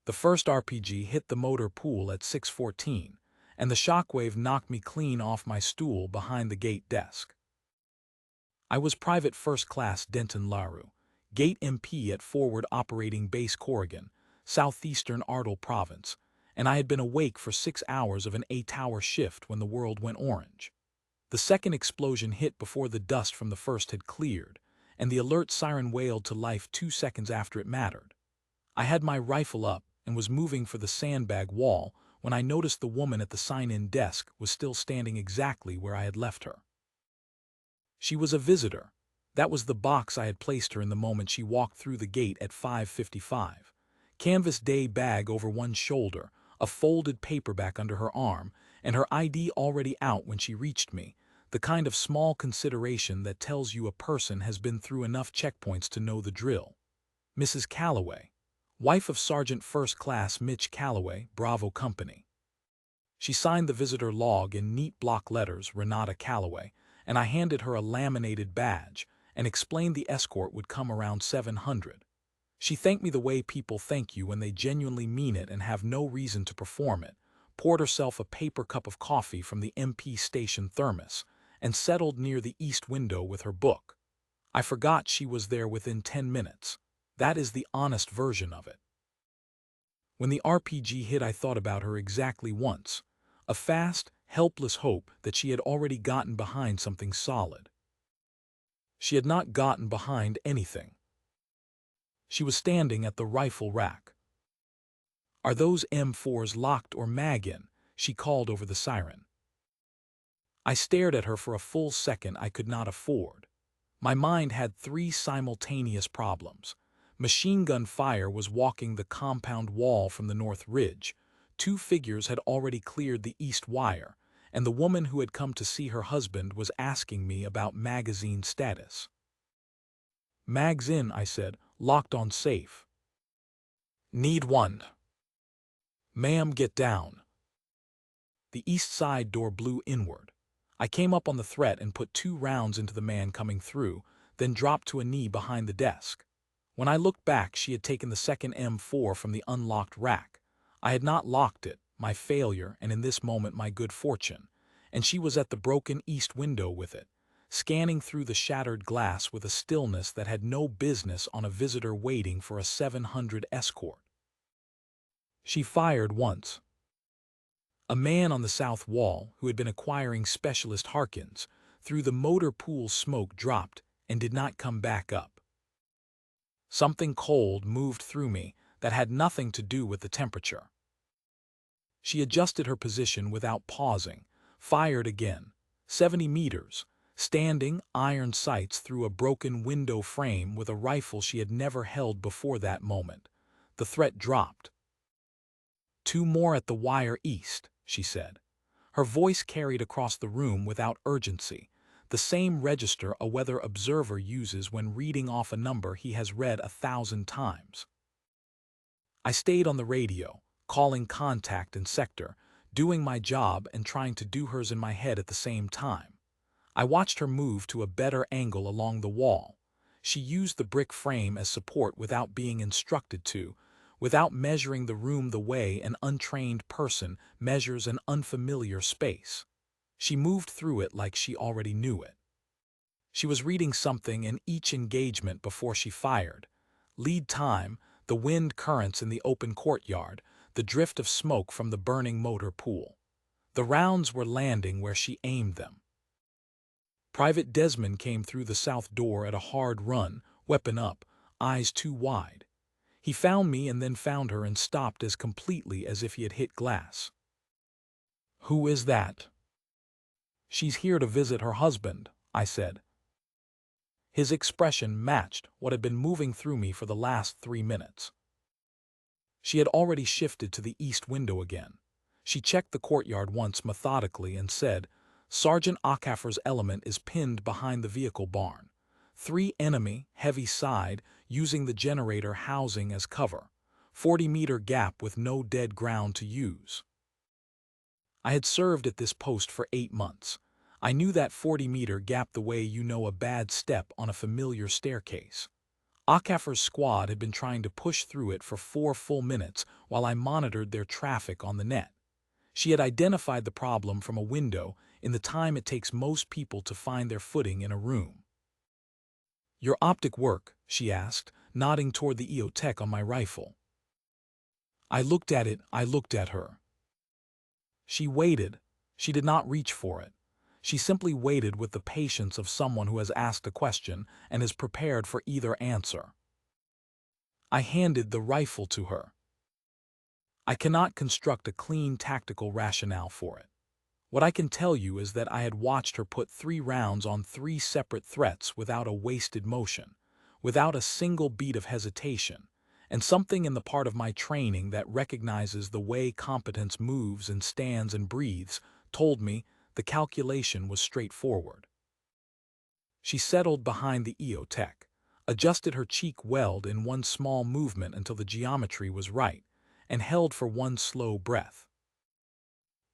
The first RPG hit the motor pool at 6:14, and the shockwave knocked me clean off my stool behind the gate desk. I was Private First Class Denton Laru, Gate MP at Forward Operating Base Corrigan, southeastern Ardel Province, and I had been awake for 6 hours of an 8-hour shift when the world went orange. The second explosion hit before the dust from the first had cleared, and the alert siren wailed to life 2 seconds after it mattered. I had my rifle up and was moving for the sandbag wall when I noticed the woman at the sign-in desk was still standing exactly where I had left her. She was a visitor. That was the box I had placed her in the moment she walked through the gate at 5:55. Canvas day bag over one shoulder, a folded paperback under her arm, and her ID already out when she reached me, the kind of small consideration that tells you a person has been through enough checkpoints to know the drill. Mrs. Calloway, wife of Sergeant First Class Mitch Calloway, Bravo Company. She signed the visitor log in neat block letters, Renata Calloway, and I handed her a laminated badge and explained the escort would come around 700. She thanked me the way people thank you when they genuinely mean it and have no reason to perform it, poured herself a paper cup of coffee from the MP station thermos, and settled near the east window with her book. I forgot she was there within 10 minutes. That is the honest version of it. When the RPG hit, I thought about her exactly once. A fast, helpless hope that she had already gotten behind something solid. She had not gotten behind anything. She was standing at the rifle rack. "Are those M4s locked or mag in?" she called over the siren. I stared at her for a full second I could not afford. My mind had 3 simultaneous problems. Machine gun fire was walking the compound wall from the north ridge, 2 figures had already cleared the east wire, and the woman who had come to see her husband was asking me about magazine status. "Mags in," I said, "locked on safe." "Need one." "Ma'am, get down." The east side door blew inward. I came up on the threat and put 2 rounds into the man coming through, then dropped to a knee behind the desk. When I looked back, she had taken the second M4 from the unlocked rack. I had not locked it, my failure, and in this moment my good fortune, and she was at the broken east window with it, scanning through the shattered glass with a stillness that had no business on a visitor waiting for a 700 escort. She fired once. A man on the south wall, who had been acquiring specialist Harkins, through the motor pool smoke dropped and did not come back up. Something cold moved through me that had nothing to do with the temperature. She adjusted her position without pausing, fired again, 70 meters, standing, iron sights through a broken window frame with a rifle she had never held before that moment. The threat dropped. "2 more at the wire east," she said. Her voice carried across the room without urgency, the same register a weather observer uses when reading off a number he has read 1,000 times. I stayed on the radio, calling contact and sector, doing my job and trying to do hers in my head at the same time. I watched her move to a better angle along the wall. She used the brick frame as support without being instructed to, without measuring the room the way an untrained person measures an unfamiliar space. She moved through it like she already knew it. She was reading something in each engagement before she fired. Lead time, the wind currents in the open courtyard, the drift of smoke from the burning motor pool. The rounds were landing where she aimed them. Private Desmond came through the south door at a hard run, weapon up, eyes too wide. He found me and then found her and stopped as completely as if he had hit glass. "Who is that?" "She's here to visit her husband," I said. His expression matched what had been moving through me for the last 3 minutes. She had already shifted to the east window again. She checked the courtyard once methodically and said, "Sergeant Ockhaffer's element is pinned behind the vehicle barn. 3 enemy, heavy side, using the generator housing as cover. 40-meter gap with no dead ground to use." I had served at this post for 8 months. I knew that 40-meter gap the way you know a bad step on a familiar staircase. Akafar's squad had been trying to push through it for 4 full minutes while I monitored their traffic on the net. She had identified the problem from a window in the time it takes most people to find their footing in a room. "Your optic work?" she asked, nodding toward the EOTech on my rifle. I looked at her. She waited. She did not reach for it. She simply waited with the patience of someone who has asked a question and is prepared for either answer. I handed the rifle to her. I cannot construct a clean tactical rationale for it. What I can tell you is that I had watched her put 3 rounds on 3 separate threats without a wasted motion, without a single beat of hesitation, and something in the part of my training that recognizes the way competence moves and stands and breathes told me the calculation was straightforward. She settled behind the EOTech, adjusted her cheek weld in one small movement until the geometry was right, and held for one slow breath.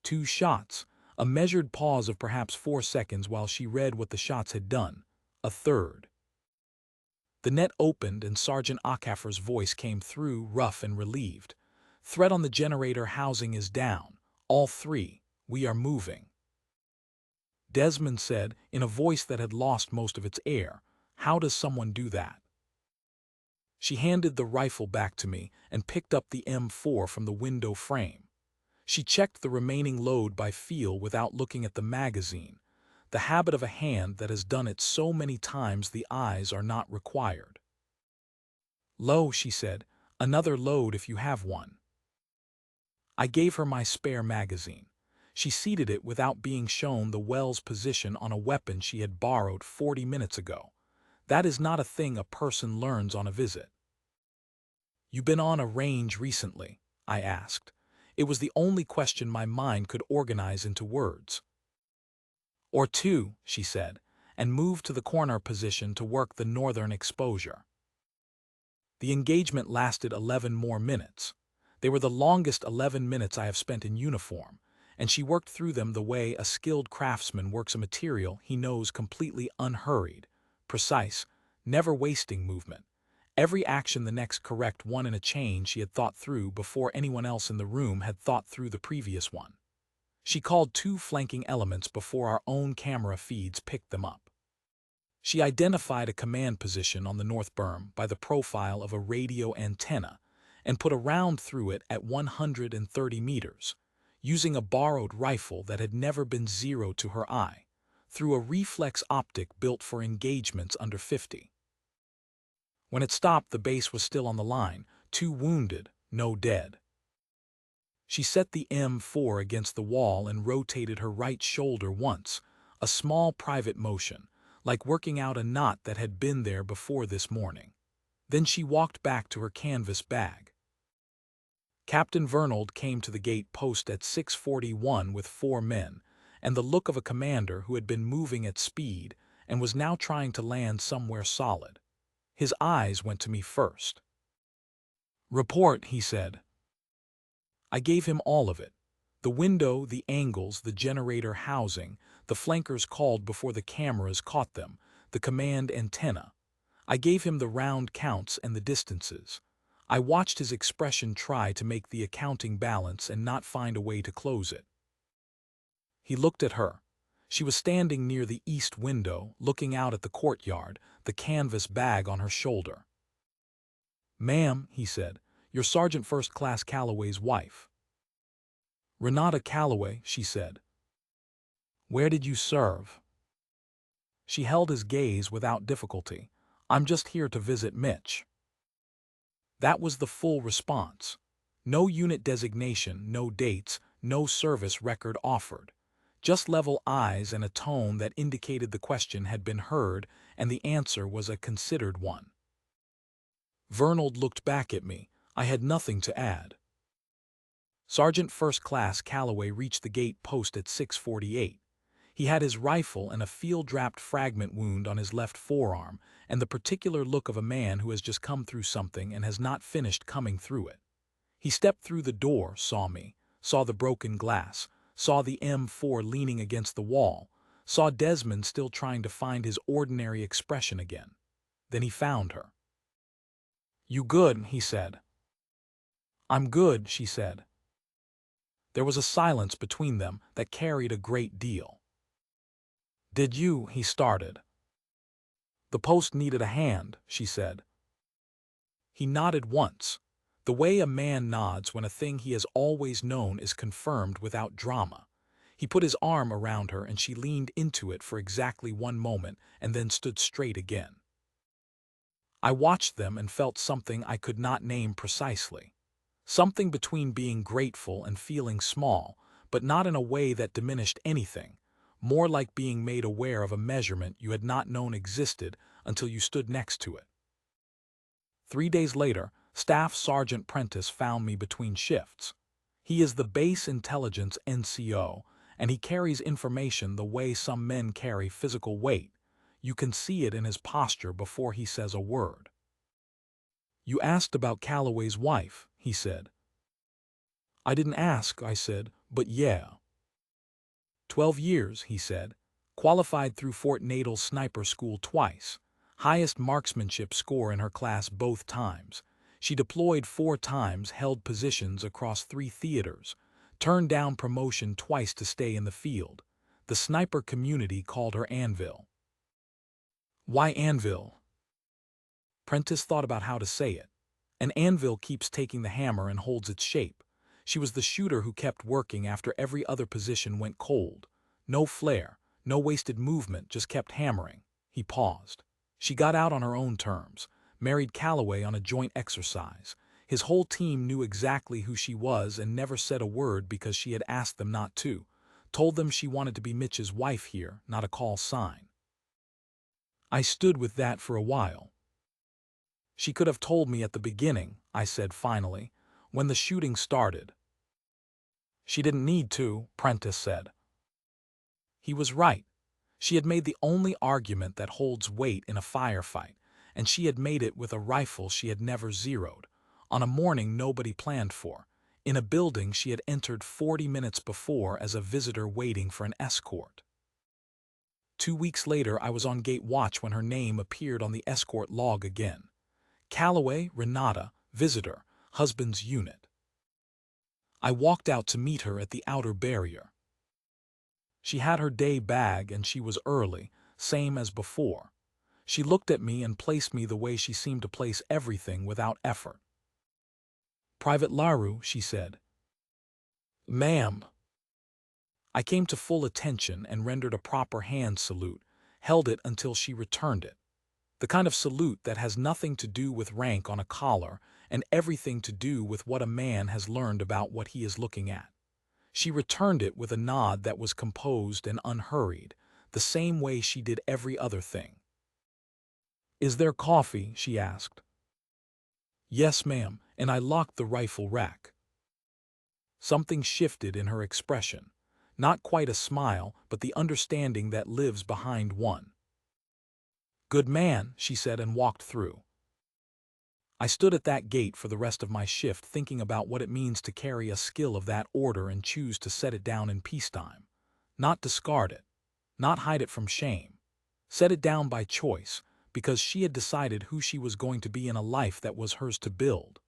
2 shots, a measured pause of perhaps 4 seconds while she read what the shots had done. A third. The net opened and Sergeant Akafar's voice came through, rough and relieved. "Threat on the generator housing is down. All 3. We are moving." Desmond said, in a voice that had lost most of its air, "How does someone do that?" She handed the rifle back to me and picked up the M4 from the window frame. She checked the remaining load by feel without looking at the magazine, the habit of a hand that has done it so many times the eyes are not required. "Low," she said, "another load if you have one." I gave her my spare magazine. She seated it without being shown the well's position on a weapon she had borrowed 40 minutes ago. That is not a thing a person learns on a visit. "You been on a range recently?" I asked. It was the only question my mind could organize into words. "Or 2, she said, and moved to the corner position to work the northern exposure. The engagement lasted 11 more minutes. They were the longest 11 minutes I have spent in uniform, and she worked through them the way a skilled craftsman works a material he knows, completely unhurried, precise, never wasting movement. Every action the next correct one in a chain she had thought through before anyone else in the room had thought through the previous one. She called 2 flanking elements before our own camera feeds picked them up. She identified a command position on the north berm by the profile of a radio antenna and put a round through it at 130 meters, using a borrowed rifle that had never been zeroed to her eye, through a reflex optic built for engagements under 50. When it stopped, the base was still on the line, 2 wounded, no dead. She set the M4 against the wall and rotated her right shoulder once, a small private motion, like working out a knot that had been there before this morning. Then she walked back to her canvas bag. Captain Vernold came to the gate post at 6:41 with 4 men, and the look of a commander who had been moving at speed and was now trying to land somewhere solid. His eyes went to me first. "Report," he said. I gave him all of it. The window, the angles, the generator housing, the flankers called before the cameras caught them, the command antenna. I gave him the round counts and the distances. I watched his expression try to make the accounting balance and not find a way to close it. He looked at her. She was standing near the east window, looking out at the courtyard, the canvas bag on her shoulder. "Ma'am," he said, "you're Sergeant First Class Calloway's wife." "Renata Calloway," she said. "Where did you serve?" She held his gaze without difficulty. "I'm just here to visit Mitch." That was the full response. No unit designation, no dates, no service record offered. Just level eyes and a tone that indicated the question had been heard and the answer was a considered one. Vernold looked back at me. I had nothing to add. Sergeant First Class Calloway reached the gate post at 6:48. He had his rifle and a field-wrapped fragment wound on his left forearm, and the particular look of a man who has just come through something and has not finished coming through it. He stepped through the door, saw me, saw the broken glass, saw the M4 leaning against the wall, saw Desmond still trying to find his ordinary expression again. Then he found her. "You good?" he said. "I'm good," she said. There was a silence between them that carried a great deal. "Did you?" he started. "The post needed a hand," she said. He nodded once, the way a man nods when a thing he has always known is confirmed without drama. He put his arm around her and she leaned into it for exactly one moment and then stood straight again. I watched them and felt something I could not name precisely. Something between being grateful and feeling small, but not in a way that diminished anything, more like being made aware of a measurement you had not known existed until you stood next to it. 3 days later, Staff Sergeant Prentice found me between shifts. He is the base intelligence NCO, and he carries information the way some men carry physical weight. You can see it in his posture before he says a word. "You asked about Calloway's wife," he said. "I didn't ask," I said, "but yeah." 12 years, he said. Qualified through Fort Natal Sniper School twice. Highest marksmanship score in her class both times. She deployed 4 times, held positions across 3 theaters. Turned down promotion twice to stay in the field. The sniper community called her Anvil. Why Anvil? Prentice thought about how to say it. An anvil keeps taking the hammer and holds its shape. She was the shooter who kept working after every other position went cold. No flair, no wasted movement, just kept hammering. He paused. She got out on her own terms, married Calloway on a joint exercise. His whole team knew exactly who she was and never said a word because she had asked them not to. Told them she wanted to be Mitch's wife here, not a call sign. I stood with that for a while. "She could have told me at the beginning," I said finally, "when the shooting started." "She didn't need to," Prentice said. He was right. She had made the only argument that holds weight in a firefight, and she had made it with a rifle she had never zeroed, on a morning nobody planned for, in a building she had entered 40 minutes before as a visitor waiting for an escort. 2 weeks later I was on gate watch when her name appeared on the escort log again. Calloway, Renata, visitor, husband's unit. I walked out to meet her at the outer barrier. She had her day bag and she was early, same as before. She looked at me and placed me the way she seemed to place everything without effort. "Private Laru," she said. "Ma'am." I came to full attention and rendered a proper hand salute, held it until she returned it. The kind of salute that has nothing to do with rank on a collar and everything to do with what a man has learned about what he is looking at. She returned it with a nod that was composed and unhurried, the same way she did every other thing. "Is there coffee?" she asked. "Yes, ma'am," and I locked the rifle rack. Something shifted in her expression. Not quite a smile, but the understanding that lives behind one. "Good man," she said and walked through. I stood at that gate for the rest of my shift thinking about what it means to carry a skill of that order and choose to set it down in peacetime. Not discard it. Not hide it from shame. Set it down by choice, because she had decided who she was going to be in a life that was hers to build.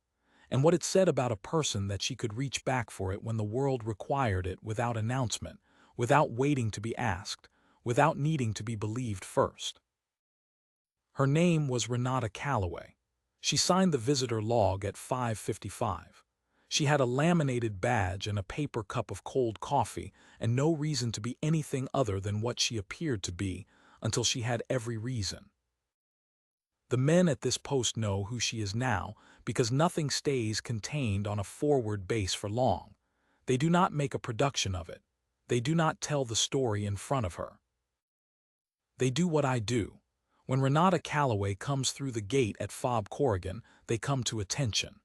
And what it said about a person that she could reach back for it when the world required it without announcement, without waiting to be asked, without needing to be believed first. Her name was Renata Calloway. She signed the visitor log at 5:55. She had a laminated badge and a paper cup of cold coffee and no reason to be anything other than what she appeared to be until she had every reason. The men at this post know who she is now because nothing stays contained on a forward base for long. They do not make a production of it. They do not tell the story in front of her. They do what I do. When Renata Calloway comes through the gate at Fob Corrigan, they come to attention.